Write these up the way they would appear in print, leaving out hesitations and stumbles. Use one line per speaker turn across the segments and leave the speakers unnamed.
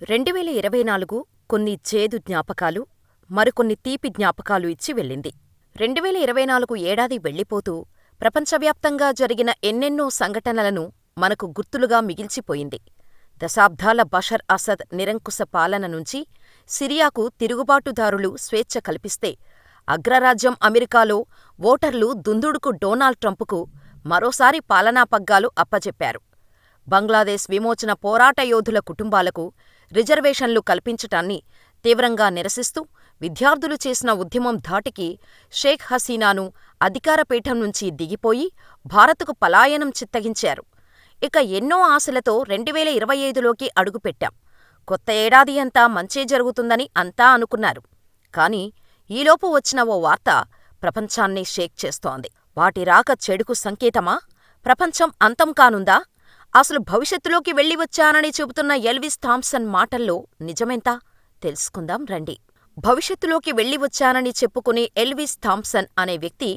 2024 కొన్ని చేదు జ్ఞాపకాలు, మరికొన్ని తీపి జ్ఞాపకాలు ఇచ్చి వెళ్ళింది. 2024 ఏడాది వెళ్ళిపోతూ ప్రపంచవ్యాప్తంగా జరిగిన ఎన్నెన్నో సంఘటనలను మనకు గుర్తులుగా మిగిల్చిపోయింది. దశాబ్దాల బషర్ అసద్ నిరంకుశ పాలన నుంచి సిరియాకు తిరుగుబాటుదారులు స్వేచ్ఛ కల్పిస్తే, అగ్రరాజ్యం అమెరికాలో ఓటర్లు దుందుడుకు డొనాల్డ్ ట్రంప్కు మరోసారి పాలనా పగ్గాలు అప్పజెప్పారు. బంగ్లాదేశ్ విమోచన పోరాట యోధుల కుటుంబాలకు రిజర్వేషన్లు కల్పించటాన్ని తీవ్రంగా నిరసిస్తూ విద్యార్థులు చేసిన ఉద్యమం ధాటికి షేక్ హసీనాను అధికారపీఠం నుంచి దిగిపోయి భారత్కు పలాయనం చిత్తగించారు. ఇక ఎన్నో ఆశలతో 2025లోకి అడుగుపెట్టాం. కొత్త ఏడాది అంతా మంచే జరుగుతుందని అంతా అనుకున్నారు. కాని ఈలోపు వచ్చిన ఓ వార్త ప్రపంచాన్నే షేక్ చేస్తోంది. వాటి రాక చెడుకు సంకేతమా? ప్రపంచం అంతం కానుందా? అసలు భవిష్యత్తులోకి వెళ్ళివచ్చానని చెబుతున్న ఎల్విస్ థామ్సన్ మాటల్లో నిజమెంత? తెలుసుకుందాం రండి. భవిష్యత్తులోకి వెళ్ళివచ్చానని చెప్పుకునే ఎల్విస్ థామ్సన్ అనే వ్యక్తి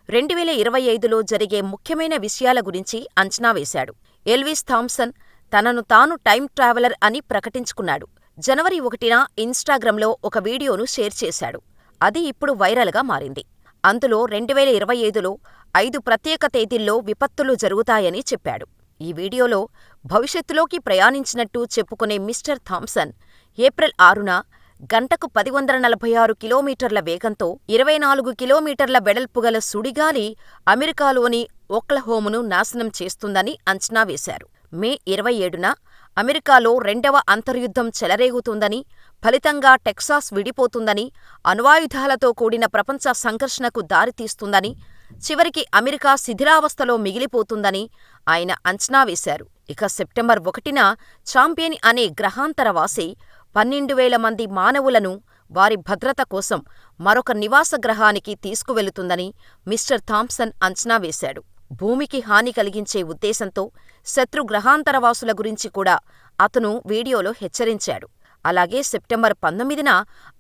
2025లో జరిగే ముఖ్యమైన విషయాల గురించి అంచనా వేశాడు. ఎల్విస్ థామ్సన్ తనను తాను టైమ్ ట్రావెలర్ అని ప్రకటించుకున్నాడు. జనవరి 1న ఇన్స్టాగ్రామ్లో ఒక వీడియోను షేర్ చేశాడు. అది ఇప్పుడు వైరల్గా మారింది. అందులో 2025లో 5 ప్రత్యేక తేదీల్లో విపత్తులు జరుగుతాయని చెప్పాడు. ఈ వీడియోలో భవిష్యత్తులోకి ప్రయాణించినట్టు చెప్పుకునే మిస్టర్ థామ్సన్ ఏప్రిల్ 6న గంటకు 1046 కిలోమీటర్ల వేగంతో 24 కిలోమీటర్ల వెడల్పుగల సుడిగాలి అమెరికాలోని ఓక్లహోమాను నాశనం చేస్తుందని అంచనా వేశారు. మే 27న అమెరికాలో రెండవ అంతర్యుద్ధం చెలరేగుతుందని, ఫలితంగా టెక్సాస్ విడిపోతుందని, అణ్వాయుధాలతో కూడిన ప్రపంచ సంఘర్షణకు దారితీస్తుందని, చివరికి అమెరికా శిథిలావస్థలో మిగిలిపోతుందని ఆయన అంచనా వేశారు. ఇక సెప్టెంబర్ 1న చాంపియన్ అనే గ్రహాంతరవాసి 12,000 మంది మానవులను వారి భద్రత కోసం మరొక నివాస గ్రహానికి తీసుకువెళుతుందని మిస్టర్ థామ్సన్ అంచనా వేశాడు. భూమికి హాని కలిగించే ఉద్దేశంతో శత్రు గ్రహాంతరవాసుల గురించి కూడా అతను వీడియోలో హెచ్చరించాడు. అలాగే సెప్టెంబర్ 19న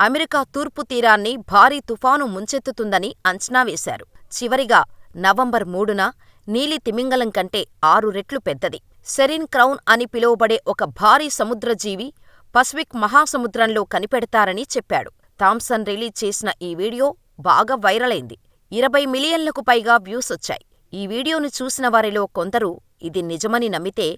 అమెరికా తూర్పు తీరాన్ని భారీ తుఫాను ముంచెత్తుతుందని అంచనా వేశారు. చివరిగా నవంబర్ 3న నీలి తిమింగలం కంటే 6 రెట్లు పెద్దది సెరిన్ క్రౌన్ అని పిలువబడే ఒక భారీ సముద్రజీవి పసిఫిక్ మహాసముద్రంలో కనిపెడతారని చెప్పాడు. థామ్సన్ రిలీజ్ చేసిన ఈ వీడియో బాగా వైరలైంది. 20 మిలియన్లకు పైగా వ్యూస్ వచ్చాయి. ఈ వీడియోను చూసిన వారిలో కొందరు ఇది నిజమని నమ్మితే,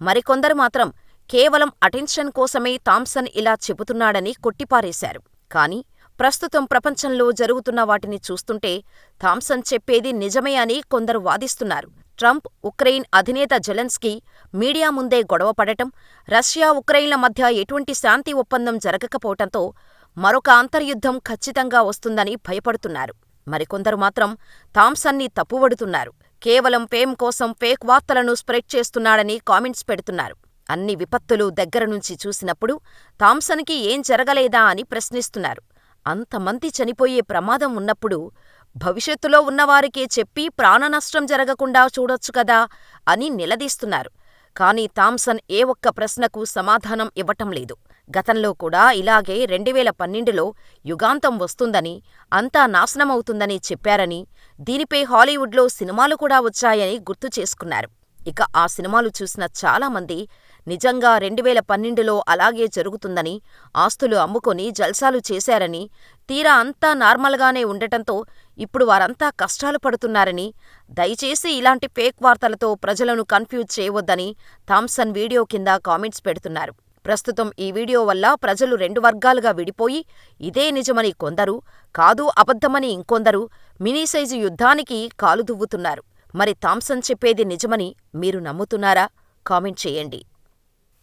మరికొందరు మాత్రం కేవలం అటెన్షన్ కోసమే థామ్సన్ ఇలా చెబుతున్నాడని కొట్టిపారేశారు. కానీ ప్రస్తుతం ప్రపంచంలో జరుగుతున్న వాటిని చూస్తుంటే థామ్సన్ చెప్పేది నిజమే అని కొందరు వాదిస్తున్నారు. ట్రంప్, ఉక్రెయిన్ అధినేత జెలెన్స్కీ మీడియా ముందే గొడవపడటం, రష్యా, ఉక్రెయిన్ల మధ్య ఎటువంటి శాంతి ఒప్పందం జరగకపోవటంతో మరొక అంతర్యుద్ధం ఖచ్చితంగా వస్తుందని భయపడుతున్నారు. మరికొందరు మాత్రం థామ్సన్ని తప్పుబడుతున్నారు. కేవలం ఫేమ్ కోసం ఫేక్ వార్తలను స్ప్రెడ్ చేస్తున్నాడని కామెంట్స్ పెడుతున్నారు. అన్ని విపత్తులు దగ్గరనుంచి చూసినప్పుడు థామ్సన్కి ఏం జరగలేదా అని ప్రశ్నిస్తున్నారు. అంతమంది చనిపోయే ప్రమాదం ఉన్నప్పుడు భవిష్యత్తులో ఉన్నవారికే చెప్పి ప్రాణనష్టం జరగకుండా చూడొచ్చు కదా అని నిలదీస్తున్నారు. కానీ థామ్సన్ ఏ ఒక్క ప్రశ్నకు సమాధానం ఇవ్వటం లేదు. గతంలో కూడా ఇలాగే 2012లో యుగాంతం వస్తుందని, అంతా నాశనమవుతుందని చెప్పారని, దీనిపై హాలీవుడ్లో సినిమాలు కూడా వచ్చాయని గుర్తు చేసుకున్నారు. ఇక ఆ సినిమాలు చూసిన చాలామంది నిజంగా 2012లో అలాగే జరుగుతుందని, ఆస్తులు అమ్ముకొని జల్సాలు చేశారని, తీరా అంతా నార్మల్గానే ఉండటంతో ఇప్పుడు వారంతా కష్టాలు పడుతున్నారని, దయచేసి ఇలాంటి ఫేక్ వార్తలతో ప్రజలను కన్ఫ్యూజ్ చేయవద్దని థామ్సన్ వీడియో కింద కామెంట్స్ పెడుతున్నారు. ప్రస్తుతం ఈ వీడియో వల్ల ప్రజలు 2 వర్గాలుగా విడిపోయి ఇదే నిజమని కొందరు, కాదు అబద్ధమని ఇంకొందరు మినీ సైజు యుద్ధానికి కాలుదువ్వుతున్నారు. మరి థామ్సన్ చెప్పేది నిజమని మీరు నమ్ముతున్నారా? కామెంట్ చేయండి.